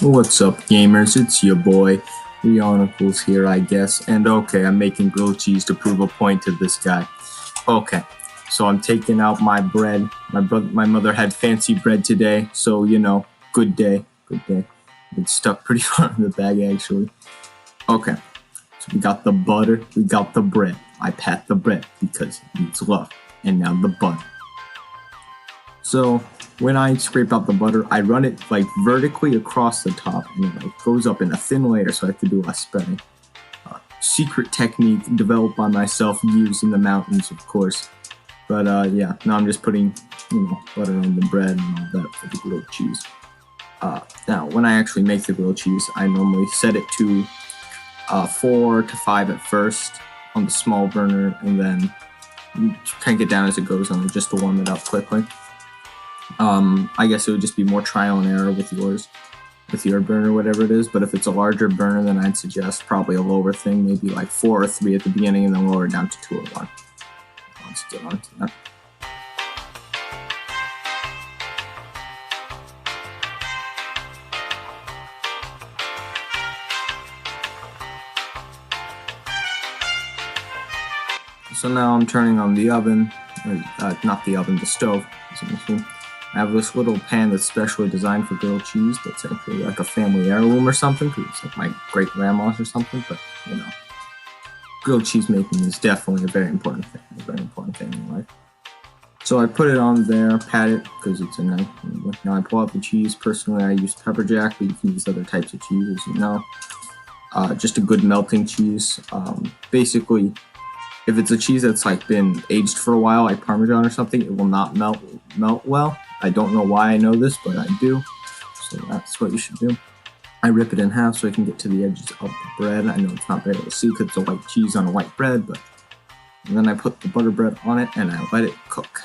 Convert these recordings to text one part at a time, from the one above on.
What's up, gamers? It's your boy, Youngins here, I guess. And okay, I'm making grilled cheese to prove a point to this guy. Okay, so I'm taking out my bread. My mother had fancy bread today, so you know, good day, good day. It's stuck pretty far in the bag actually. Okay, so we got the butter, we got the bread. I pat the bread because it needs love, and now the butter. So when I scrape out the butter, I run it like vertically across the top, and it like goes up in a thin layer, so I have to do less spreading. Secret technique developed by myself, used in the mountains, of course. But yeah, now I'm just putting, butter on the bread and all that for the grilled cheese. Now, when I actually make the grilled cheese, I normally set it to 4 to 5 at first on the small burner, and then crank it down as it goes on, just to warm it up quickly. I guess it would just be more trial and error with your burner, whatever it is. But if it's a larger burner, then I'd suggest probably a lower thing, maybe like 4 or 3 at the beginning, and then lower it down to 2 or 1. Let's get on to that. So now I'm turning on the oven, not the oven, the stove. I have this little pan that's specially designed for grilled cheese. That's actually like a family heirloom or something, because it's like my great grandma's or something. But grilled cheese making is definitely a very important thing in life. So I put it on there, pat it, because it's a nice. Now I pull out the cheese. Personally, I use pepper jack, but you can use other types of cheese, as you know. Just a good melting cheese. Basically, if it's a cheese that's like been aged for a while, like Parmesan or something, it will not melt well. I don't know why I know this, but I do. So that's what you should do. I rip it in half so I can get to the edges of the bread. I know it's not very able to see because it's a white cheese on a white bread, and then I put the butter bread on it and I let it cook.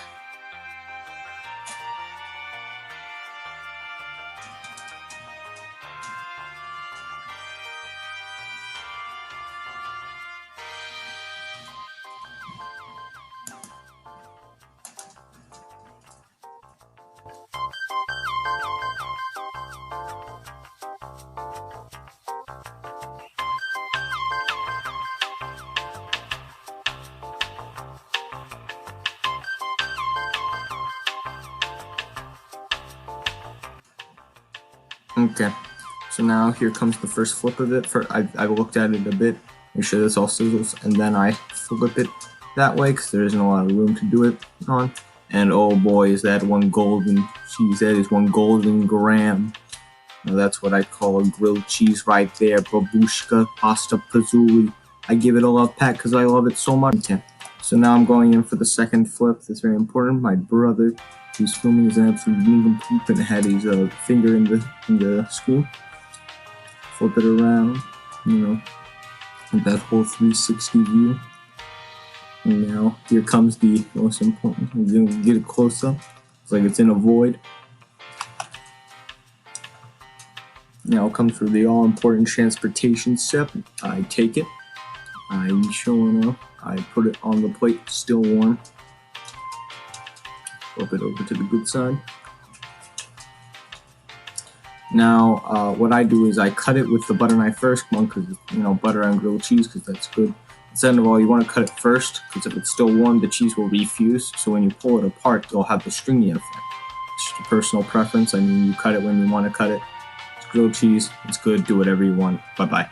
Okay, so now here comes the first flip of it. I've looked at it a bit, make sure this all sizzles, and then I flip it that way because there isn't a lot of room to do it on. And oh boy, is that one golden cheese. That is one golden gram. Now that's what I call a grilled cheese right there. Babushka pasta pazzuli. I give it a love pat because I love it so much. Okay. So now I'm going in for the second flip. That's very important. My brother, who's filming, is an absolute nincompoop and had his finger in the screen. Flip it around, with that whole 360 view. And now here comes the most important. We're gonna get it close up. It's like it's in a void. Now comes for the all-important transportation step. I take it. I put it on the plate, still warm. Flip it over to the good side. Now, what I do is I cut it with the butter knife first, because butter on grilled cheese, because that's good. Second of all, you want to cut it first, because if it's still warm, the cheese will refuse. So when you pull it apart, you'll have the stringy effect. It's just a personal preference. I mean, you cut it when you want to cut it. It's grilled cheese. It's good. Do whatever you want. Bye-bye.